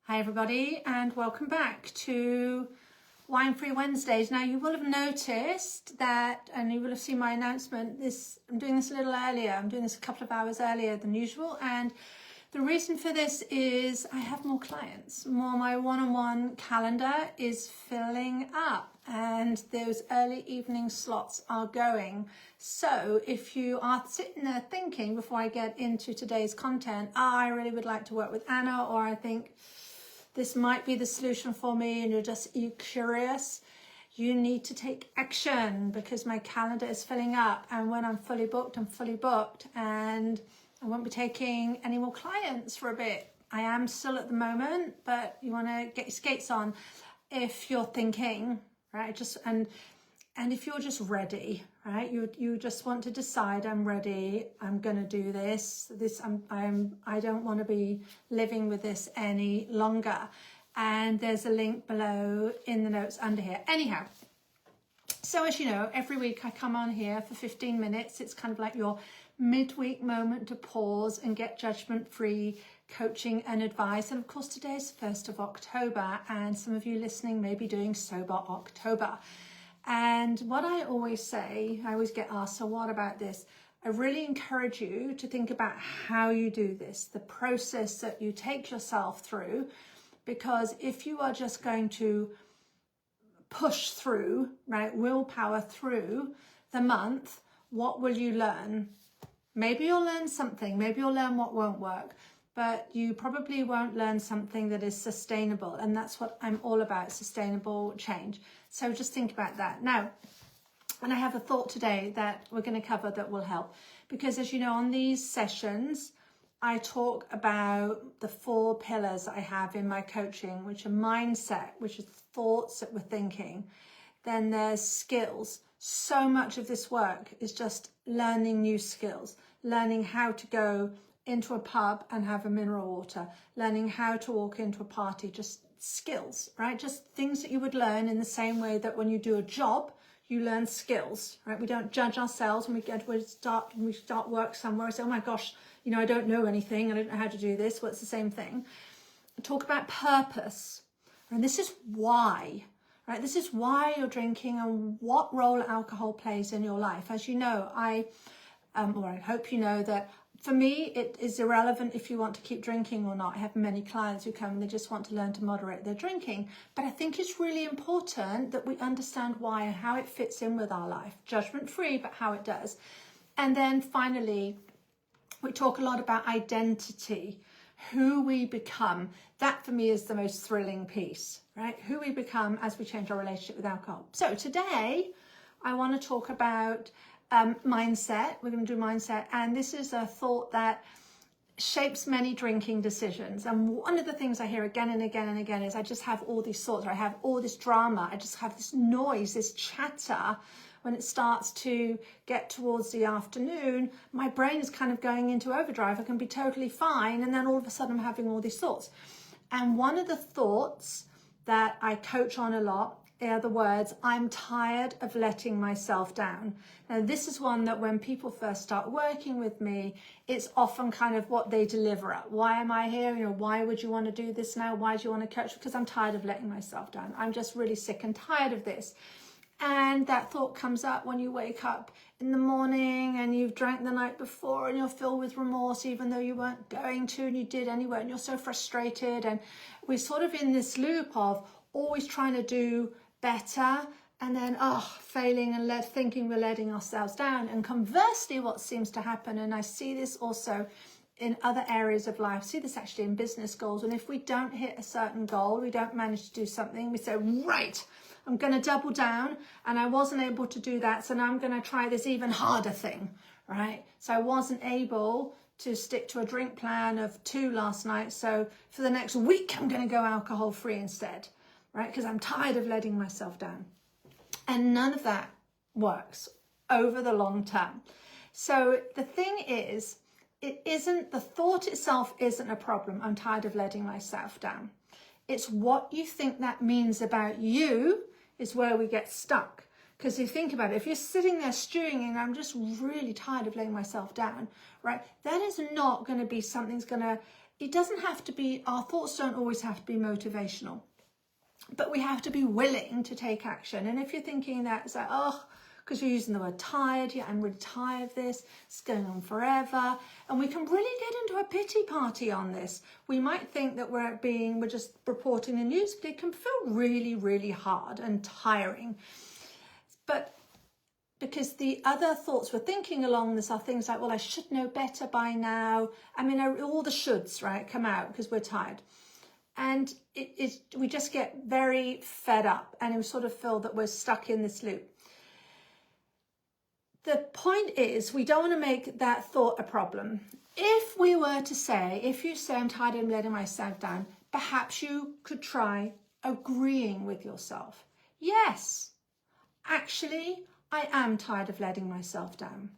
Hi everybody and welcome back to Wine Free Wednesdays. Now you will have noticed that, and you will have seen my announcement, I'm doing this a little earlier. I'm doing this a couple of hours earlier than usual, and the reason for this is I have more clients. My one-on-one calendar is filling up and those early evening slots are going. So if you are sitting there thinking before I get into today's content, I really would like to work with Anna, or I think this might be the solution for me, and you're curious, you need to take action because my calendar is filling up, and when I'm fully booked, I'm fully booked, and I won't be taking any more clients for a bit. I am still at the moment, but you want to get your skates on if you're thinking, right? And if you're just ready, right? You just want to decide, I'm ready, I'm gonna do this. I don't want to be living with this any longer. And there's a link below in the notes under here. Anyhow, so as you know, every week I come on here for 15 minutes. It's kind of like your midweek moment to pause and get judgment-free coaching and advice. And of course, today is 1st of October, and some of you listening may be doing Sober October. And what I always say, I always get asked, so what about this? I really encourage you to think about how you do this, the process that you take yourself through, because if you are just going to push through, right, willpower through the month, what will you learn? Maybe you'll learn something, maybe you'll learn what won't work, but you probably won't learn something that is sustainable. And that's what I'm all about, sustainable change. So just think about that. Now, and I have a thought today that we're going to cover that will help. Because as you know, on these sessions, I talk about the 4 pillars I have in my coaching, which are mindset, which is thoughts that we're thinking. Then there's skills. So much of this work is just learning new skills, learning how to go into a pub and have a mineral water, learning how to walk into a party, just skills, right? Just things that you would learn in the same way that when you do a job, you learn skills, right? We don't judge ourselves when we start work somewhere and say, oh my gosh, I don't know anything, I don't know how to do this. Well, it's the same thing. Talk about purpose, and this is why, right? This is why you're drinking and what role alcohol plays in your life. As you know, I hope you know that for me, it is irrelevant if you want to keep drinking or not. I have many clients who come and they just want to learn to moderate their drinking. But I think it's really important that we understand why and how it fits in with our life. Judgment-free, but how it does. And then finally, we talk a lot about identity, who we become. That for me is the most thrilling piece, right? Who we become as we change our relationship with alcohol. So today, I want to talk about mindset. We're going to do mindset, and this is a thought that shapes many drinking decisions. And one of the things I hear again and again and again is I just have all these thoughts, or I have all this drama, I just have this noise, this chatter. When it starts to get towards the afternoon, my brain is kind of going into overdrive. I can be totally fine, and then all of a sudden I'm having all these thoughts. And one of the thoughts that I coach on a lot are the words, I'm tired of letting myself down. Now, this is one that when people first start working with me, it's often kind of what they deliver at. Why am I here? Why would you want to do this now? Why do you want to coach? Because I'm tired of letting myself down. I'm just really sick and tired of this. And that thought comes up when you wake up in the morning and you've drank the night before and you're filled with remorse, even though you weren't going to and you did anyway, and you're so frustrated. And we're sort of in this loop of always trying to do better, and then failing and thinking we're letting ourselves down. And conversely, what seems to happen, and I see this also in other areas of life, I see this actually in business goals, and if we don't hit a certain goal, we don't manage to do something, we say, right, I'm going to double down, and I wasn't able to do that, so now I'm going to try this even harder thing, right? So I wasn't able to stick to a drink plan of 2 last night, so for the next week I'm going to go alcohol free instead, right? Because I'm tired of letting myself down. And none of that works over the long term. So the thing is, the thought itself isn't a problem. I'm tired of letting myself down. It's what you think that means about you is where we get stuck. Because you think about it, if you're sitting there stewing and I'm just really tired of letting myself down, right? That is not going to be something's going to it doesn't have to be, our thoughts don't always have to be motivational, but we have to be willing to take action. And if you're thinking that, it's like, oh, because you're using the word tired, yeah, I'm really tired of this, it's going on forever. And we can really get into a pity party on this. We might think that we're just reporting the news, but it can feel really, really hard and tiring. But because the other thoughts we're thinking along this are things like, well, I should know better by now. I mean, all the shoulds, right, come out because we're tired. And we just get very fed up and we sort of feel that we're stuck in this loop. The point is, we don't want to make that thought a problem. If we were to say, if you say, I'm tired of letting myself down, perhaps you could try agreeing with yourself. Yes, actually, I am tired of letting myself down.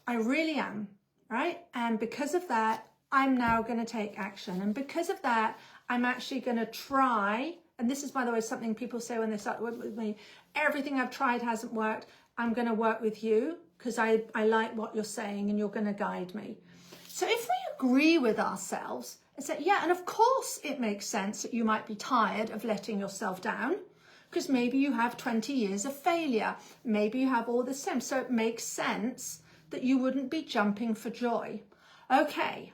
I really am, right? And because of that, I'm now going to take action. And because of that, I'm actually going to try, and this is, by the way, something people say when they start with me, everything I've tried hasn't worked. I'm going to work with you because I like what you're saying and you're going to guide me. So if we agree with ourselves and say, yeah, and of course it makes sense that you might be tired of letting yourself down, because maybe you have 20 years of failure. Maybe you have all the same. So it makes sense that you wouldn't be jumping for joy. Okay,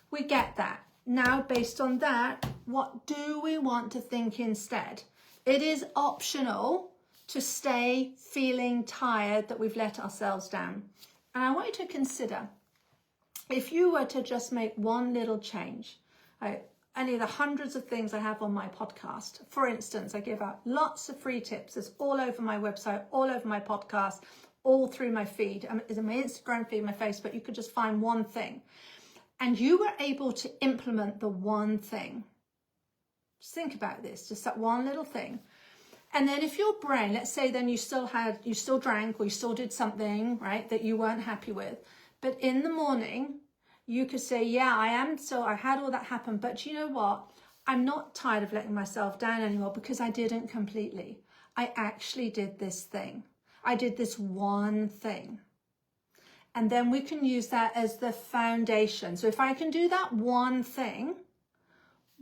we get that. Now, based on that, what do we want to think instead? It is optional to stay feeling tired that we've let ourselves down. And I want you to consider, if you were to just make one little change, any of the hundreds of things I have on my podcast. For instance, I give out lots of free tips. It's all over my website, all over my podcast, all through my feed. It's in my Instagram feed, my Facebook. You could just find one thing. And you were able to implement the one thing. Just think about this, just that one little thing. And then if your brain, let's say then you still drank or you still did something, right, that you weren't happy with. But in the morning, you could say, yeah, I had all that happen, but you know what? I'm not tired of letting myself down anymore because I didn't completely. I actually did this thing. I did this one thing. And then we can use that as the foundation. So if I can do that one thing,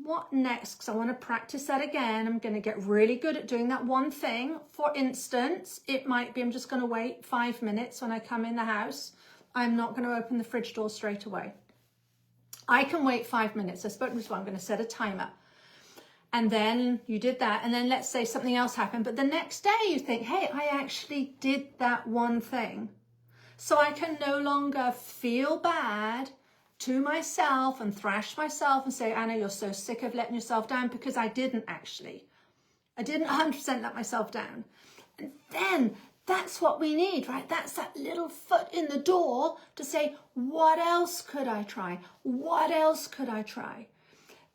what next? Because I want to practice that again. I'm going to get really good at doing that one thing. For instance, it might be I'm just going to wait 5 minutes when I come in the house. I'm not going to open the fridge door straight away. I can wait 5 minutes. I spoke to this one. I'm going to set a timer. And then you did that. And then let's say something else happened. But the next day you think, hey, I actually did that one thing. So I can no longer feel bad to myself and thrash myself and say, Anna, you're so sick of letting yourself down, because I didn't actually. I didn't 100% let myself down. And then that's what we need, right? That's that little foot in the door to say, what else could I try? What else could I try?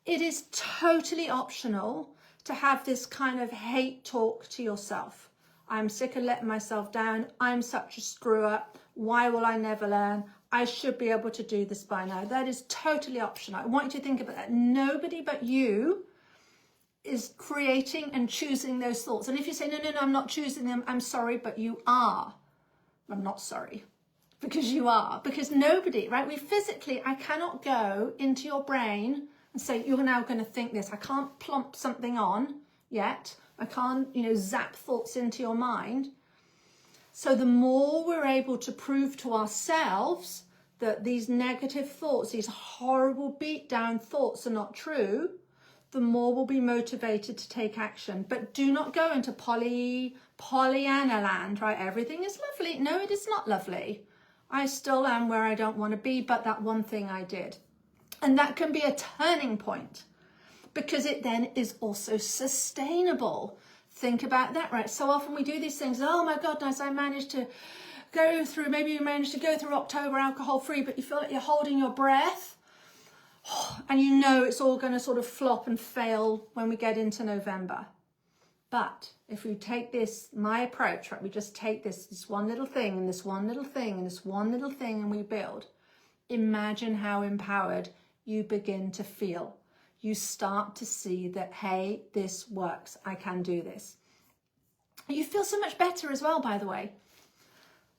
It is totally optional to have this kind of hate talk to yourself. I'm sick of letting myself down. I'm such a screw up. Why will I never learn? I should be able to do this by now. That is totally optional. I want you to think about that. Nobody but you is creating and choosing those thoughts. And if you say, no, I'm not choosing them, I'm sorry, but you are. I'm not sorry, because you are. Because nobody, right? I cannot go into your brain and say, you're now going to think this. I can't plump something on yet. I can't, zap thoughts into your mind. So the more we're able to prove to ourselves that these negative thoughts, these horrible beat down thoughts are not true, the more we'll be motivated to take action. But do not go into Pollyanna land, right? Everything is lovely. No, it is not lovely. I still am where I don't want to be, but that one thing I did. And that can be a turning point, because it then is also sustainable. Think about that, right? So often we do these things. Oh my goodness, I managed to go through, maybe you managed to go through October alcohol free, but you feel like you're holding your breath. And you know it's all going to sort of flop and fail when we get into November. But if we take this, my approach, right, we just take this one little thing and this one little thing and this one little thing and we build. Imagine how empowered you begin to feel. You start to see that, hey, this works. I can do this. You feel so much better as well, by the way,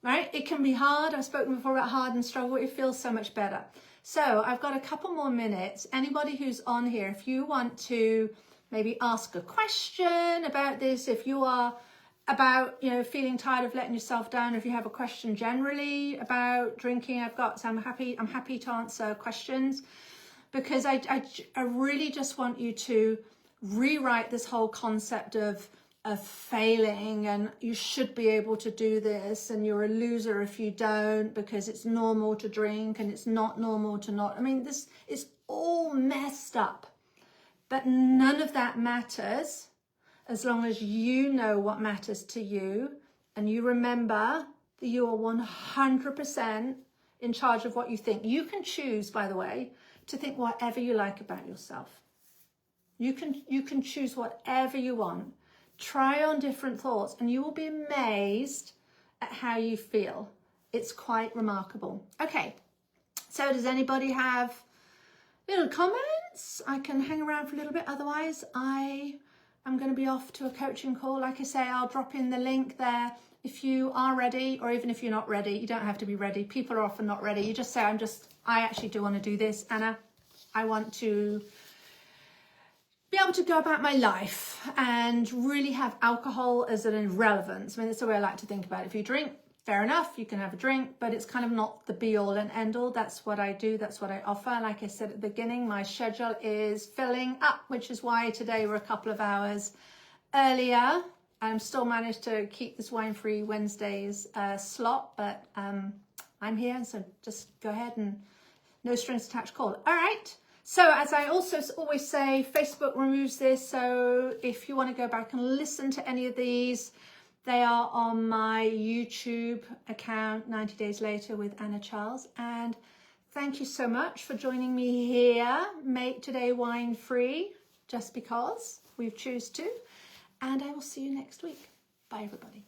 right? It can be hard. I've spoken before about hard and struggle. It feels so much better. So I've got a couple more minutes. Anybody who's on here, if you want to maybe ask a question about this, if you are about, you know, feeling tired of letting yourself down, if you have a question generally about drinking, I'm happy to answer questions, because I really just want you to rewrite this whole concept of failing, and you should be able to do this, and you're a loser if you don't, because it's normal to drink and it's not normal to not. I mean, this is all messed up, but none of that matters as long as you know what matters to you, and you remember that you are 100% in charge of what you think. You can choose, by the way, to think whatever you like about yourself. You can choose whatever you want. Try on different thoughts and you will be amazed at how you feel. It's quite remarkable. Okay, so does anybody have little comments? I can hang around for a little bit. Otherwise, I'm going to be off to a coaching call. Like I say, I'll drop in the link there. If you are ready, or even if you're not ready, you don't have to be ready. People are often not ready. You just say, I actually do want to do this, Anna. I want to be able to go about my life and really have alcohol as an irrelevance. I mean, that's the way I like to think about it. If you drink, fair enough, you can have a drink, but it's kind of not the be all and end all. That's what I do. That's what I offer. Like I said at the beginning, my schedule is filling up, which is why today we're a couple of hours earlier. I'm still managed to keep this Wine-Free Wednesdays slot, but I'm here. So just go ahead and no strings attached call. All right. So as I also always say, Facebook removes this. So if you want to go back and listen to any of these, they are on my YouTube account, 90 Days Later with Anna Charles. And thank you so much for joining me here. Make today wine free, just because we've choose to. And I will see you next week. Bye, everybody.